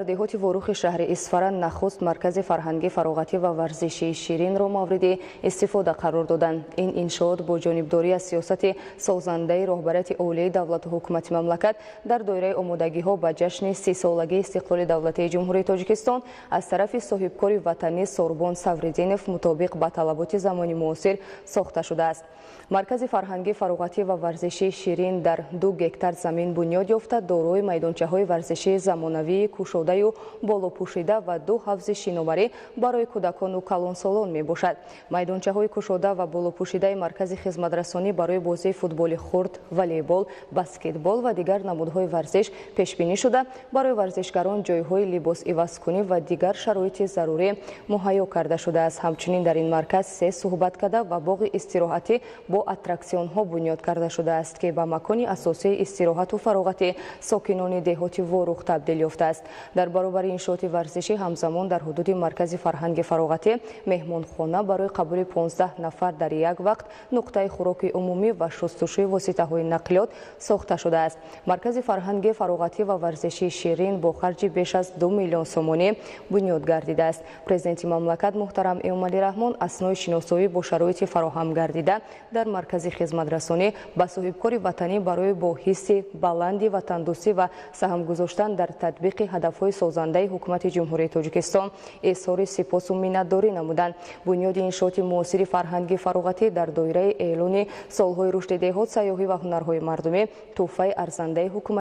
деҳоти Ворух шаҳри Исфара нахуст маркази фарҳангӣ, фароғатӣ ва варзишии Ширинро мавриди истифода қарор доданд. Ин иншоот бо ҷонибдории аз сиёсати созандаи роҳбарияти олияи давлату ҳукумати мамлакат дар доираи омодагиҳо ба ҷашни 30-солагии истиқлоли давлатии ҷумҳурии Тоҷикистон аз тарафи соҳибкори ватанӣ Сорбон Савриддинов мутобиқ ба талаботи замони муосир сохта шудааст. Маркази фарҳангӣ, фароғатӣ ва варзишии Ширин дар 2 гектар замин бунёд ёфта, дорои майдончаҳои варзишии замонавии кушодаю болопӯшида ва 2 ҳавзи шиноварӣ барои кӯдакону калонсолон мебошад. Майдончаҳои кушода ва болопӯшидаи маркази хизматрасонӣ барои бозии футболи хурд, волейбол, баскетбол ва дигар намудҳои варзиш пешбинӣ шуда, барои варзишгарон ҷойҳои либосивазкунӣ ва дигар шароити зарурӣ муҳайё карда шудааст. Ҳамчунин дар ин марказ 3 суҳбаткада ва боғи истироҳатӣ бо аттраксионҳо бунёд карда шудааст, ки ба макони асосии истироҳату фароғати сокинони деҳоти Ворух табдил ёфтааст. Дар баробари иншооти варзишӣ ҳамзамон дар ҳудуди маркази фарҳанги фароғатӣ меҳмонхона барои қабули 15 нафар дар як вақт, нуқтаи хӯроки умумӣ ва шустушӯи воситаҳои нақлиёт сохта шудааст. Маркази фарҳанги фароғатӣ ва варзишии Ширин бо харҷи беш аз 2 миллион сомонӣ бунёд гардидааст. Президенти мамлакат муҳтарам Эмомалӣ Раҳмон аснои шиносоӣ бо шароити фароҳам гардида дар маркази хизматрасонӣ ба соҳибкори ватанӣ барои бо ҳисси баланди ватандӯстӣ ва саҳм гузоштан дар татбиқи ҳадафҳои созандаи ҳукумати ҷумҳурии Тоҷикистон изҳори сипосу миннатдорӣ намуданд. бунёди иншооти муосири фарҳанги фароғатӣ дар доираи эълони солҳои рушди деҳот, сайёҳӣ ва ҳунарҳои мардумӣ туҳфаи арзандаи ҳукумат